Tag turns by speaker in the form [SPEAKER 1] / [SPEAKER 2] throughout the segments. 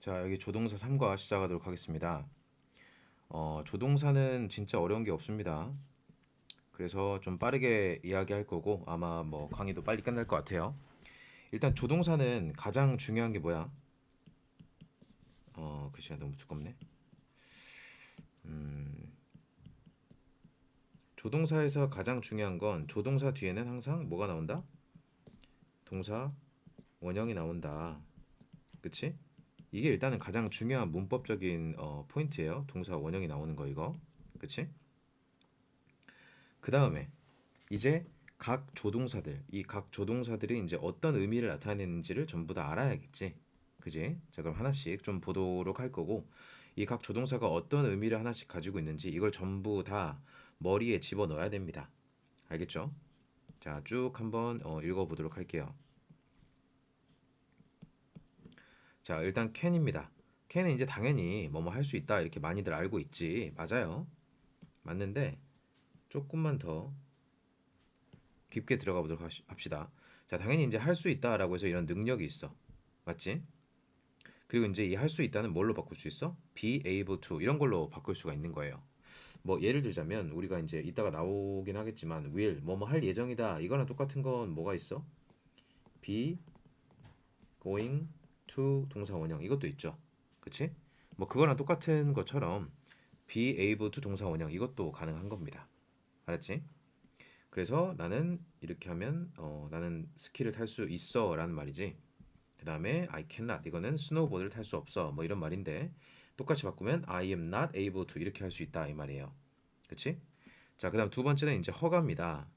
[SPEAKER 1] 자, 여기 조동사 3과 시작하도록 하겠습니다. 조동사는 진짜 어려운 게 없습니다. 그래서 좀 빠르게 이야기할 거고 아마 뭐 강의도 빨리 끝날 것 같아요. 일단 조동사는 가장 중요한 게 뭐야? 글씨가 너무 두껍네. 조동사에서 가장 중요한 건 조동사 뒤에는 항상 뭐가 나온다? 동사 원형이 나온다. 그치? 이게 일단은 가장 중요한 문법적인 포인트예요. 동사 원형이 나오는 거 이거. 그치? 그 다음에 이제 이 각 조동사들이 이제 어떤 의미를 나타내는지를 전부 다 알아야겠지. 그지? 자, 그럼 하나씩 좀 보도록 할 거고, 이 각 조동사가 어떤 의미를 하나씩 가지고 있는지 이걸 전부 다 머리에 집어 넣어야 됩니다. 알겠죠? 자, 쭉 한번 읽어보도록 할게요. 자, 일단 can입니다. can은 이제 당연히 뭐뭐 할 수 있다 이렇게 많이들 알고 있지. 맞아요. 맞는데 조금만 더 깊게 들어가 보도록 합시다. 자, 당연히 이제 할 수 있다라고 해서 이런 능력이 있어. 맞지? 그리고 이제 이 할 수 있다는 뭘로 바꿀 수 있어? be able to 이런 걸로 바꿀 수가 있는 거예요. 뭐 예를 들자면 우리가 이제 이따가 나오긴 하겠지만 will 뭐뭐 할 예정이다 이거랑 똑같은 건 뭐가 있어? be going to 동사 원형 이것도 있죠. 그치? 뭐 그거랑 똑같은 것처럼 be able to 동사 원형 이것도 가능한 겁니다. 알았지? 그래서 나는 이렇게 하면 나는 스키를 탈 수 있어 라는 말이지. 그 다음에 I cannot 이거는 스노우보드를 탈 수 없어 뭐 이런 말인데 똑같이 바꾸면 I am not able to 이렇게 할 수 있다 이 말이에요. 그치? 자, 그 다음 두 번째는 이제 허가입니다.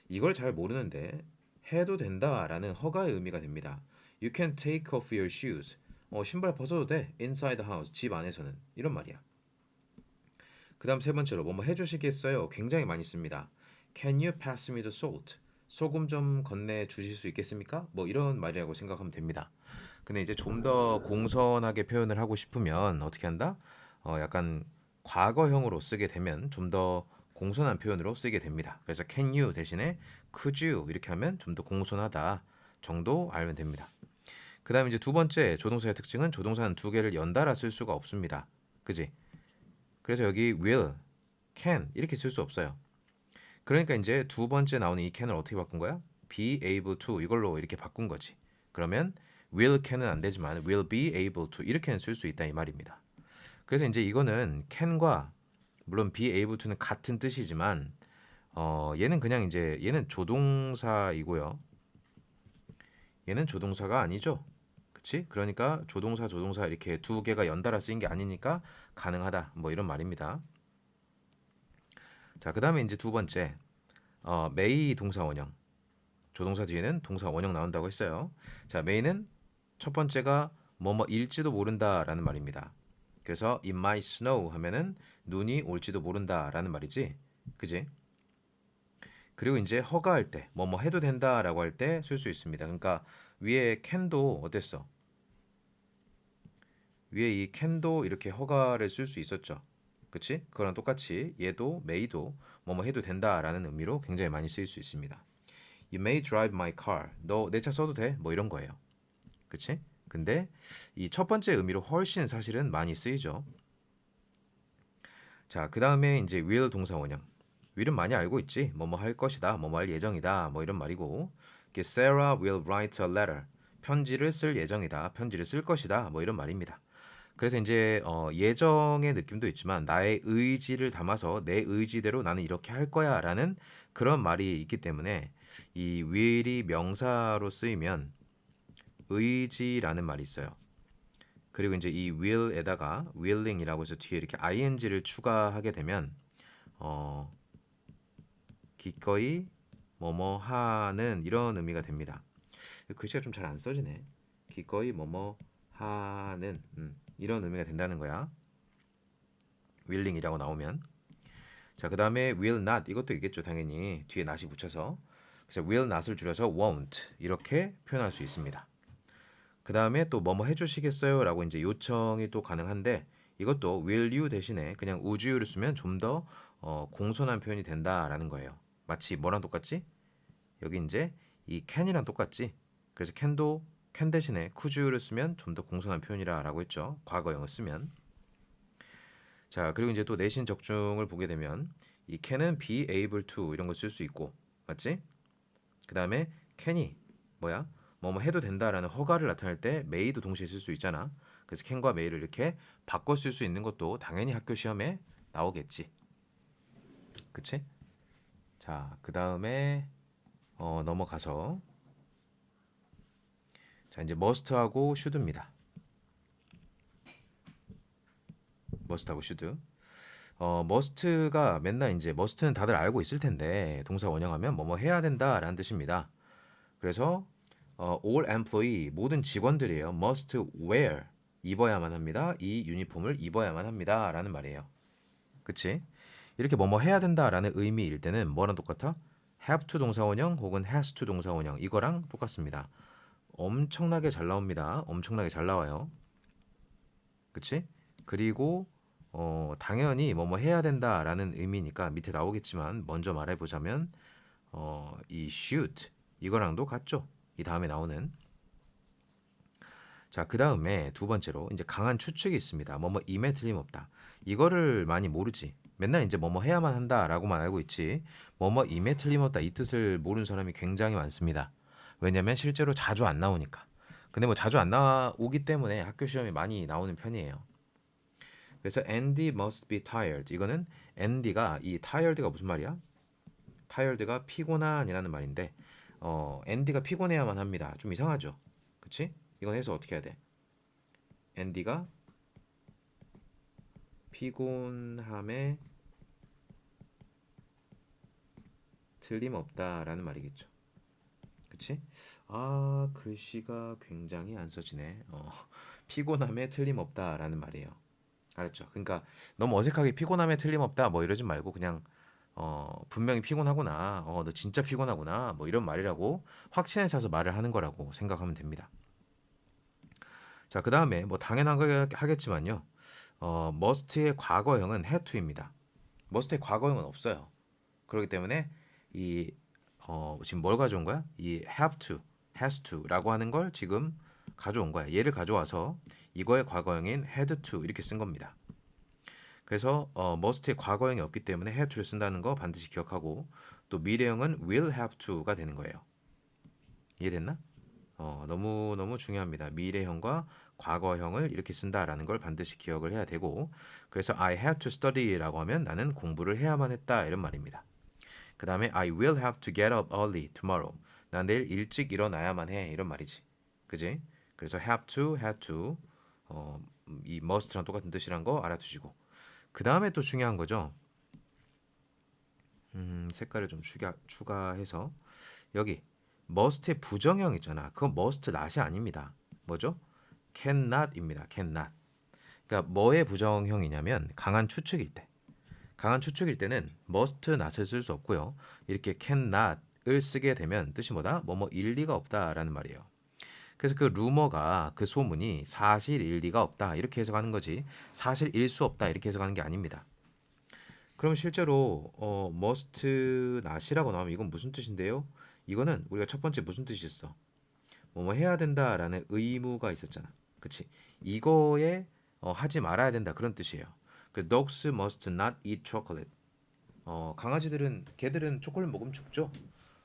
[SPEAKER 1] 이걸 잘 모르는데 해도 된다라는 허가의 의미가 됩니다. You can take off your shoes. 신발 벗어도 돼. Inside the house. 집 안에서는. 이런 말이야. 그 다음 세 번째로 뭐뭐 해주시겠어요? 굉장히 많이 씁니다. Can you pass me the salt? 소금 좀 건네 주실 수 있겠습니까? 뭐 이런 말이라고 생각하면 됩니다. 근데 이제 좀 더 공손하게 표현을 하고 싶으면 어떻게 한다? 약간 과거형으로 쓰게 되면 좀 더 공손한 표현으로 쓰게 됩니다. 그래서 can you 대신에 could you 이렇게 하면 좀 더 공손하다 정도 알면 됩니다. 그 다음에 이제 두 번째 조동사의 특징은 조동사는 두 개를 연달아 쓸 수가 없습니다. 그지? 그래서 여기 will, can 이렇게 쓸 수 없어요. 그러니까 이제 두 번째 나오는 이 can을 어떻게 바꾼 거야? be able to 이걸로 이렇게 바꾼 거지. 그러면 will can은 안 되지만 will be able to 이렇게는 쓸 수 있다 이 말입니다. 그래서 이제 이거는 can과 물론 be able to는 같은 뜻이지만 얘는 그냥 이제 얘는 조동사이고요. 얘는 조동사가 아니죠. 그치? 그러니까 조동사 이렇게 두 개가 연달아 쓰인 게 아니니까 가능하다 뭐 이런 말입니다. 자, 그 다음에 이제 두 번째 may 동사 원형 조동사 뒤에는 동사 원형 나온다고 했어요. 자, may는 첫 번째가 뭐뭐일지도 모른다라는 말입니다. 그래서 it might snow 하면은 눈이 올지도 모른다라는 말이지. 그지? 그리고 이제 허가할 때 뭐뭐 해도 된다라고 할 때 쓸 수 있습니다. 그러니까 위에 can도 어땠어? 위에 이 can도 이렇게 허가를 쓸 수 있었죠. 그치? 그거랑 똑같이 얘도 may도 뭐뭐 해도 된다라는 의미로 굉장히 많이 쓰일 수 있습니다. You may drive my car. 너 내 차 써도 돼? 뭐 이런 거예요. 그치? 근데 이 첫 번째 의미로 훨씬 사실은 많이 쓰이죠. 자, 그 다음에 이제 will 동사 원형. will은 많이 알고 있지. 뭐뭐 할 것이다. 뭐뭐 할 예정이다. 뭐 이런 말이고. 이게 Sarah will write a letter. 편지를 쓸 예정이다. 편지를 쓸 것이다. 뭐 이런 말입니다. 그래서 이제 예정의 느낌도 있지만 나의 의지를 담아서 내 의지대로 나는 이렇게 할 거야라는 그런 말이 있기 때문에 이 will이 명사로 쓰이면 의지라는 말이 있어요. 그리고 이제 이 will에다가 willing이라고 해서 뒤에 이렇게 ing를 추가하게 되면 어, 기꺼이 뭐뭐 하는 이런 의미가 됩니다. 글씨가 좀 잘 안 써지네. 기꺼이 뭐뭐 하는 이런 의미가 된다는 거야. willing이라고 나오면. 자, 그 다음에 will not 이것도 있겠죠 당연히 뒤에 not이 붙여서. 그래서 will not을 줄여서 won't 이렇게 표현할 수 있습니다. 그 다음에 또 뭐뭐 해주시겠어요? 라고 이제 요청이 또 가능한데 이것도 will you 대신에 그냥 would you를 쓰면 좀 더 공손한 표현이 된다라는 거예요. 마치 뭐랑 똑같지? 여기 이제 이 can이랑 똑같지? 그래서 can도 can 대신에 could you를 쓰면 좀 더 공손한 표현이라고 했죠. 과거형을 쓰면. 자, 그리고 이제 또 내신 적중을 보게 되면 이 can은 be able to 이런 거 쓸 수 있고, 맞지? 그 다음에 can이 뭐야? 뭐뭐 해도 된다라는 허가를 나타낼 때 may도 동시에 쓸 수 있잖아. 그래서 can과 may를 이렇게 바꿔 쓸 수 있는 것도 당연히 학교 시험에 나오겠지. 그치? 자, 그 다음에 넘어가서 자, 이제 must하고 should입니다. must하고 should. must가 맨날 이제 must는 다들 알고 있을 텐데 동사 원형하면 뭐뭐 해야 된다라는 뜻입니다. 그래서 all employee 모든 직원들이에요. must wear 입어야만 합니다. 이 유니폼을 입어야만 합니다라는 말이에요. 그치? 이렇게 뭐뭐 해야 된다라는 의미일 때는 뭐랑 똑같아? have to 동사원형 혹은 has to 동사원형 이거랑 똑같습니다. 엄청나게 잘 나옵니다. 엄청나게 잘 나와요. 그치? 그리고 당연히 뭐뭐 해야 된다라는 의미니까 밑에 나오겠지만 먼저 말해보자면 이 should 이거랑도 같죠. 이 다음에 나오는. 자, 그 다음에 두 번째로 이제 강한 추측이 있습니다. 뭐뭐 임에 틀림없다. 이거를 많이 모르지. 맨날 이제 뭐뭐 해야만 한다라고만 알고 있지. 뭐뭐 임에 틀림없다 이 뜻을 모르는 사람이 굉장히 많습니다. 왜냐면 실제로 자주 안 나오니까. 근데 뭐 자주 안 나오기 때문에 학교 시험에 많이 나오는 편이에요. 그래서 Andy must be tired. 이거는 Andy가 이 tired가 무슨 말이야? tired가 피곤한이라는 말인데 Andy가 피곤해야만 합니다. 좀 이상하죠? 그치? 이건 해서 어떻게 해야 돼? Andy가 피곤함에 틀림없다라는 말이겠죠. 그치? 아, 글씨가 굉장히 안 써지네. 피곤함에 틀림없다라는 말이에요. 알았죠? 그러니까 너무 어색하게 피곤함에 틀림없다 뭐 이러지 말고 그냥 분명히 피곤하구나. 너 진짜 피곤하구나. 뭐 이런 말이라고 확신에 차서 말을 하는 거라고 생각하면 됩니다. 자, 그 다음에 뭐 당연한 거 하겠지만요. must의 과거형은 had to입니다. must의 과거형은 없어요. 그렇기 때문에 이 지금 뭘 가져온 거야? 이 have to, has to라고 하는 걸 지금 가져온 거야. 얘를 가져와서 이거의 과거형인 had to 이렇게 쓴 겁니다. 그래서 must의 과거형이 없기 때문에 had to를 쓴다는 거 반드시 기억하고 또 미래형은 will have to가 되는 거예요. 이해됐나? 너무 중요합니다. 미래형과 과거형을 이렇게 쓴다라는 걸 반드시 기억을 해야 되고 그래서 I had to study라고 하면 나는 공부를 해야만 했다 이런 말입니다. 그 다음에 I will have to get up early tomorrow. 난 내일 일찍 일어나야만 해 이런 말이지. 그지? 그래서 have to, had to 이 must랑 똑같은 뜻이란 거 알아두시고 그 다음에 또 중요한 거죠. 색깔을 좀 추가해서 여기 must의 부정형 있잖아. 그건 must not이 아닙니다. 뭐죠? cannot입니다. cannot. 그러니까 뭐의 부정형이냐면 강한 추측일 때. 강한 추측일 때는 must not을 쓸 수 없고요. 이렇게 cannot을 쓰게 되면 뜻이 뭐다? 뭐뭐 일리가 없다라는 말이에요. 그래서 그 루머가 그 소문이 사실 일리가 없다 이렇게 해석하는 거지 사실일 수 없다 이렇게 해석하는 게 아닙니다. 그럼 실제로 must not이라고 나오면 이건 무슨 뜻인데요? 이거는 우리가 첫 번째 무슨 뜻이 있어? 뭐뭐 해야 된다라는 의무가 있었잖아. 그치? 이거에 하지 말아야 된다 그런 뜻이에요. 그 dogs must not eat chocolate. 강아지들은 개들은 초콜릿 먹으면 죽죠.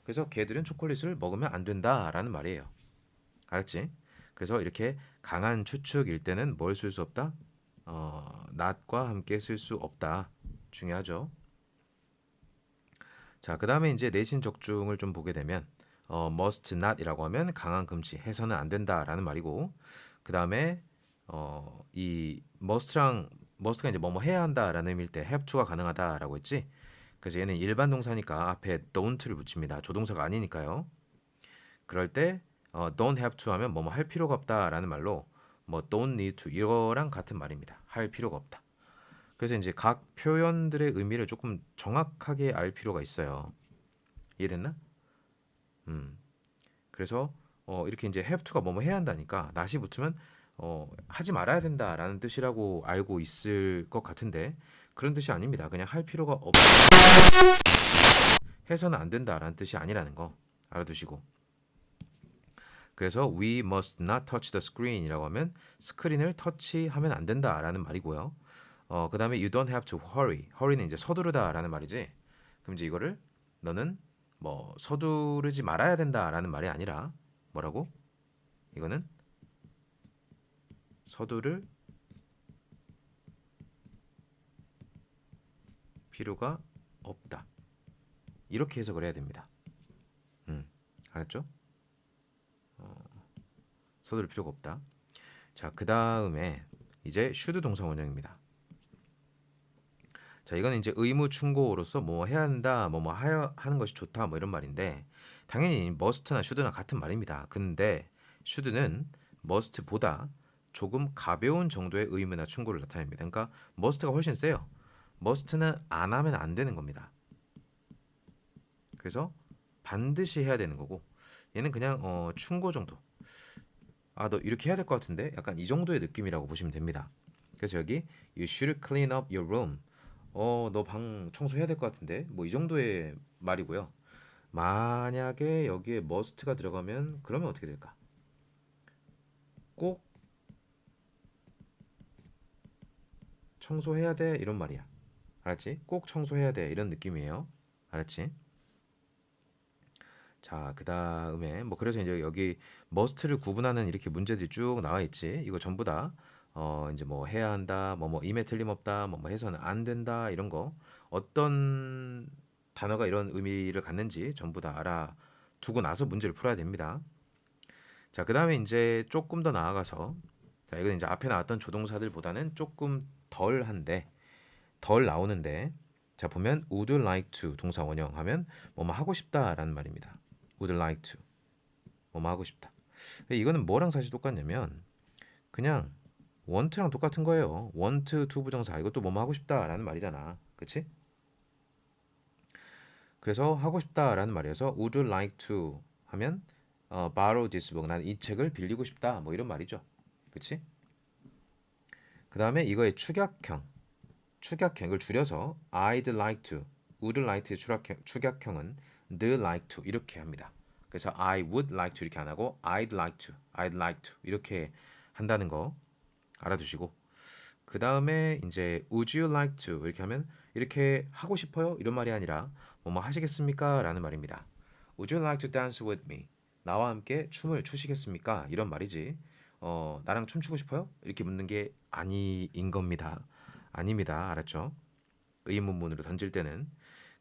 [SPEAKER 1] 그래서 개들은 초콜릿을 먹으면 안 된다라는 말이에요. 알았지? 그래서 이렇게 강한 추측일 때는 뭘 쓸 수 없다? not과 함께 쓸 수 없다. 중요하죠. 자, 그 다음에 이제 내신 적중을 좀 보게 되면 must not이라고 하면 강한 금지, 해서는 안 된다라는 말이고 그 다음에 이 must가 이제 뭐뭐 해야 한다라는 의미일 때 have to가 가능하다라고 했지. 그래서 얘는 일반 동사니까 앞에 don't를 붙입니다. 조동사가 아니니까요. 그럴 때 don't have to 하면 뭐뭐 할 필요가 없다라는 말로 뭐 don't need to 이거랑 같은 말입니다. 할 필요가 없다. 그래서 이제 각 표현들의 의미를 조금 정확하게 알 필요가 있어요. 이해됐나? 그래서 이렇게 이제 have to가 뭐뭐 해야 한다니까 not이 붙으면 하지 말아야 된다라는 뜻이라고 알고 있을 것 같은데 그런 뜻이 아닙니다. 그냥 할 필요가 해서는 안 된다라는 뜻이 아니라는 거 알아두시고 그래서 we must not touch the screen이라고 하면 스크린을 터치하면 안 된다라는 말이고요. 그다음에 you don't have to hurry. hurry는 이제 서두르다라는 말이지. 그럼 이제 이거를 너는 뭐 서두르지 말아야 된다라는 말이 아니라 뭐라고? 이거는 서두를 필요가 없다. 이렇게 해석을 해야 됩니다. 알았죠? 서두를 필요가 없다. 자, 그 다음에 이제 should 동사 원형입니다. 자, 이거는 이제 의무 충고로서 뭐 해야 한다, 뭐 하는 것이 좋다, 뭐 이런 말인데 당연히 must나 should나 같은 말입니다. 근데 should는 must보다 조금 가벼운 정도의 의무나 충고를 나타냅니다. 그러니까 must가 훨씬 세요. must는 안 하면 안 되는 겁니다. 그래서 반드시 해야 되는 거고 얘는 그냥 충고 정도. 아, 너 이렇게 해야 될 것 같은데? 약간 이 정도의 느낌이라고 보시면 됩니다. 그래서 여기 you should clean up your room. 너 방 청소해야 될 것 같은데? 뭐 이 정도의 말이고요. 만약에 여기에 must가 들어가면 그러면 어떻게 될까? 꼭 청소해야 돼 이런 말이야. 알았지? 꼭 청소해야 돼 이런 느낌이에요. 알았지? 자, 그 다음에 뭐 그래서 이제 여기 must를 구분하는 이렇게 문제들이 쭉 나와 있지. 이거 전부 다 이제 뭐 해야 한다, 뭐 임에 틀림없다, 뭐 해서는 안 된다 이런 거 어떤 단어가 이런 의미를 갖는지 전부 다 알아두고 나서 문제를 풀어야 됩니다. 자, 그 다음에 이제 조금 더 나아가서 자, 이건 이제 앞에 나왔던 조동사들보다는 조금 덜 나오는데 자, 보면 would like to 동사 원형 하면 뭐뭐 하고 싶다라는 말입니다. would like to 뭐뭐 하고 싶다. 이거는 뭐랑 사실 똑같냐면 그냥 want랑 똑같은 거예요. want to 부정사 이것도 뭐뭐 하고 싶다라는 말이잖아. 그치? 그래서 하고 싶다라는 말이어서 would like to 하면 borrow this book 난 이 책을 빌리고 싶다 뭐 이런 말이죠. 그치? 그 다음에 이거의 축약형을 줄여서 I'd like to, would like to 축약형은 the like to 이렇게 합니다. 그래서 I would like to 이렇게 안 하고 I'd like to 이렇게 한다는 거 알아두시고 그 다음에 이제 would you like to 이렇게 하면 이렇게 하고 싶어요? 이런 말이 아니라 뭐뭐 하시겠습니까? 라는 말입니다. Would you like to dance with me? 나와 함께 춤을 추시겠습니까? 이런 말이지. 나랑 춤추고 싶어요? 이렇게 묻는 게 아니인 겁니다. 아닙니다. 알았죠? 의문문으로 던질 때는.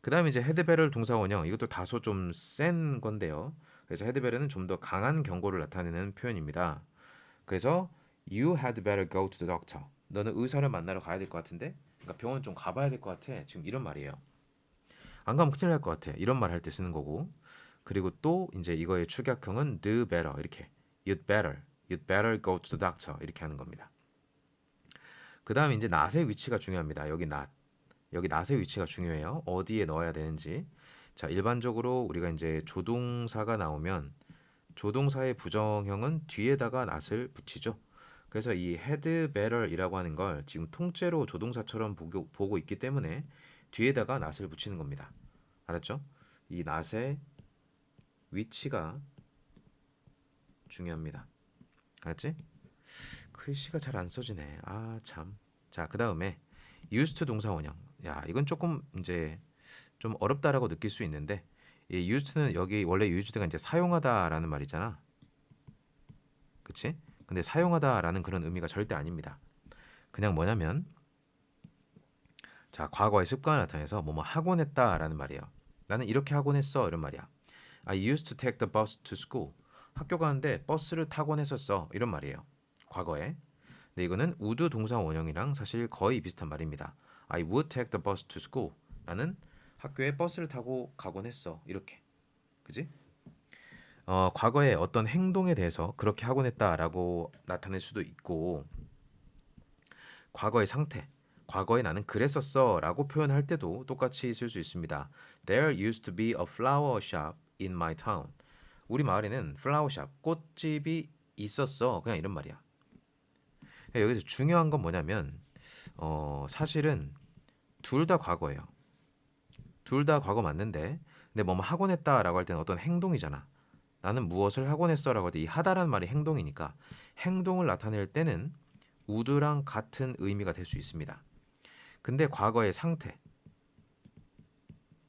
[SPEAKER 1] 그 다음에 이제 had better 동사 원형 이것도 다소 좀 센 건데요. 그래서 had better는 좀 더 강한 경고를 나타내는 표현입니다. 그래서 you had better go to the doctor. 너는 의사를 만나러 가야 될 것 같은데? 그러니까 병원 좀 가봐야 될 것 같아. 지금 이런 말이에요. 안 가면 큰일 날 것 같아. 이런 말 할 때 쓰는 거고. 그리고 또 이제 이거의 축약형은 do better 이렇게 you'd better go to the doctor 이렇게 하는 겁니다. 그 다음에 이제 not의 위치가 중요합니다. 여기 not의 위치가 중요해요. 어디에 넣어야 되는지. 자, 일반적으로 우리가 이제 조동사가 나오면 조동사의 부정형은 뒤에다가 not을 붙이죠. 그래서 이 had better이라고 하는 걸 지금 통째로 조동사처럼 보고 있기 때문에 뒤에다가 not을 붙이는 겁니다. 알았죠? 이 not의 위치가 중요합니다. 알았지? 글씨가 잘 안 써지네. 아, 참. 자, 그 다음에 used to 동사 원형. 야, 이건 조금 이제 좀 어렵다라고 느낄 수 있는데 이 used는 여기 원래 used가 이제 사용하다라는 말이잖아. 그치? 근데 사용하다라는 그런 의미가 절대 아닙니다. 그냥 뭐냐면 자, 과거의 습관을 나타내서 뭐뭐 하곤 했다라는 말이에요. 나는 이렇게 하곤 했어 이런 말이야. I used to take the bus to school. 학교 가는데 버스를 타곤 했었어 이런 말이에요. 과거에. 근데 이거는 would 동사 원형이랑 사실 거의 비슷한 말입니다. I would take the bus to school. 나는 학교에 버스를 타고 가곤 했어. 이렇게. 그지? 과거에 어떤 행동에 대해서 그렇게 하곤 했다라고 나타낼 수도 있고 과거의 상태. 과거에 나는 그랬었어 라고 표현할 때도 똑같이 쓸 수 있습니다. There used to be a flower shop in my town. 우리 마을에는 플라워샵, 꽃집이 있었어. 그냥 이런 말이야. 여기서 중요한 건 뭐냐면 사실은 둘 다 과거예요. 둘 다 과거 맞는데 근데 뭐뭐 하곤 했다라고 할 때는 어떤 행동이잖아. 나는 무엇을 하곤 했어라고 할 때 이 하다라는 말이 행동이니까 행동을 나타낼 때는 would랑 같은 의미가 될 수 있습니다. 근데 과거의 상태,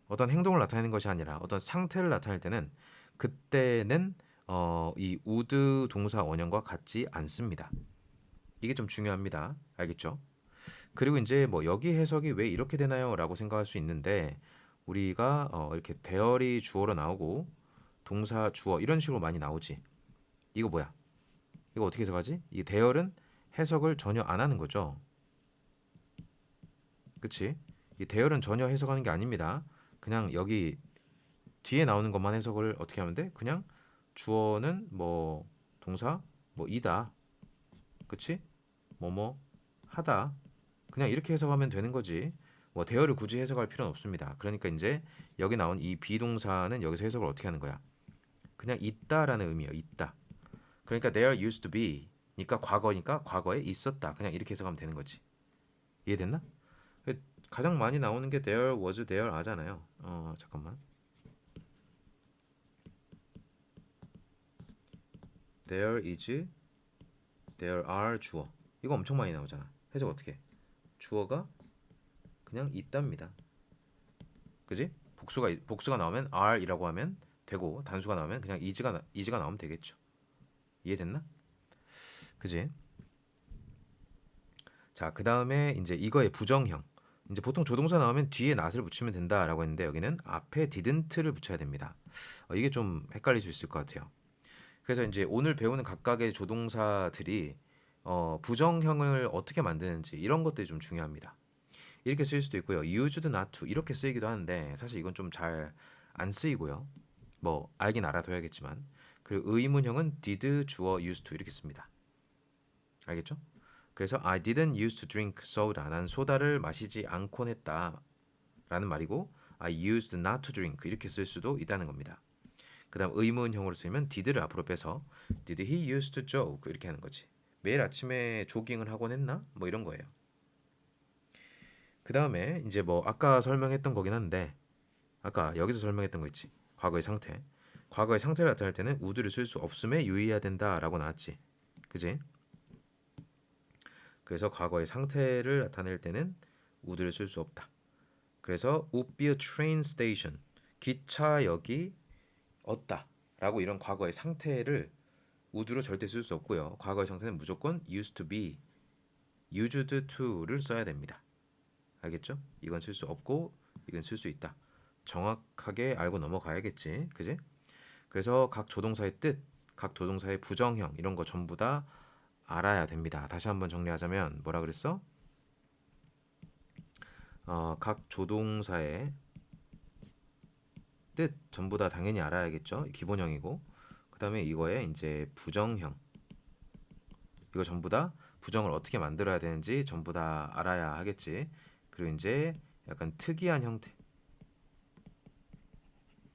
[SPEAKER 1] 어떤 행동을 나타내는 것이 아니라 어떤 상태를 나타낼 때는 그때는 이 would 동사 원형과 같지 않습니다. 이게 좀 중요합니다. 알겠죠? 그리고 이제 뭐 여기 해석이 왜 이렇게 되나요?라고 생각할 수 있는데 우리가 이렇게 대열이 주어로 나오고 동사 주어 이런 식으로 많이 나오지. 이거 뭐야? 이거 어떻게 해석하지? 이 대열은 해석을 전혀 안 하는 거죠. 그치? 이 대열은 전혀 해석하는 게 아닙니다. 그냥 여기 뒤에 나오는 것만 해석을 어떻게 하면 돼? 그냥 주어는 뭐 동사 뭐 이다. 그치? 뭐뭐 하다. 그냥 이렇게 해석하면 되는 거지. 뭐 대열을 굳이 해석할 필요는 없습니다. 그러니까 이제 여기 나온 이 비동사는 여기서 해석을 어떻게 하는 거야? 그냥 있다라는 의미예요. 있다. 그러니까 there used to be 니까 과거니까 과거에 있었다. 그냥 이렇게 해석하면 되는 거지. 이해됐나? 가장 많이 나오는 게 there was there 아잖아요. 잠깐만. there is there are 주어. 이거 엄청 많이 나오잖아. 해석 어떻게 해? 주어가 그냥 있답니다. 그지? 복수가 나오면 are이라고 하면 되고 단수가 나오면 그냥 is가 나오면 되겠죠. 이해됐나? 그지? 자, 그다음에 이제 이거의 부정형. 이제 보통 조동사 나오면 뒤에 not을 붙이면 된다라고 했는데 여기는 앞에 didn't를 붙여야 됩니다. 이게 좀 헷갈릴 수 있을 것 같아요. 그래서 이제 오늘 배우는 각각의 조동사들이 부정형을 어떻게 만드는지 이런 것들이 좀 중요합니다. 이렇게 쓸 수도 있고요. used not to 이렇게 쓰이기도 하는데 사실 이건 좀 잘 안 쓰이고요. 뭐 알긴 알아둬야겠지만 그리고 의문형은 did, 주어, used to 이렇게 씁니다. 알겠죠? 그래서 I didn't used to drink soda. 난 소다를 마시지 않곤 했다 라는 말이고 I used not to drink 이렇게 쓸 수도 있다는 겁니다. 그 다음 의문형으로 쓰면 did를 앞으로 빼서 did he used to jog 이렇게 하는 거지. 매일 아침에 조깅을 하곤 했나? 뭐 이런 거예요. 그 다음에 이제 뭐 아까 설명했던 거긴 한데 아까 여기서 설명했던 거 있지. 과거의 상태. 과거의 상태를 나타낼 때는 would를 쓸 수 없음에 유의해야 된다라고 나왔지. 그지? 그래서 과거의 상태를 나타낼 때는 would를 쓸 수 없다. 그래서 would be a train station. 기차역이 없다라고 이런 과거의 상태를 would로 절대 쓸 수 없고요. 과거의 상태는 무조건 used to be, used to를 써야 됩니다. 알겠죠? 이건 쓸 수 없고 이건 쓸 수 있다. 정확하게 알고 넘어가야겠지. 그지? 그래서 각 조동사의 뜻, 각 조동사의 부정형 이런 거 전부 다 알아야 됩니다. 다시 한번 정리하자면 뭐라 그랬어? 각 조동사의 뜻 전부 다 당연히 알아야겠죠. 기본형이고 그 다음에 이거에 이제 부정형 이거 전부 다 부정을 어떻게 만들어야 되는지 전부 다 알아야 하겠지. 그리고 이제 약간 특이한 형태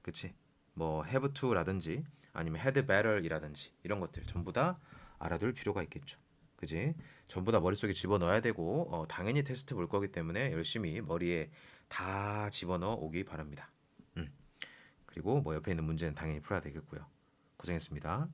[SPEAKER 1] 그치? 뭐 have to라든지 아니면 had better이라든지 이런 것들 전부 다 알아둘 필요가 있겠죠. 그지? 전부 다 머릿속에 집어넣어야 되고 당연히 테스트 볼 거기 때문에 열심히 머리에 다 집어넣어 오기 바랍니다. 그리고 뭐 옆에 있는 문제는 당연히 풀어야 되겠고요. 고생했습니다.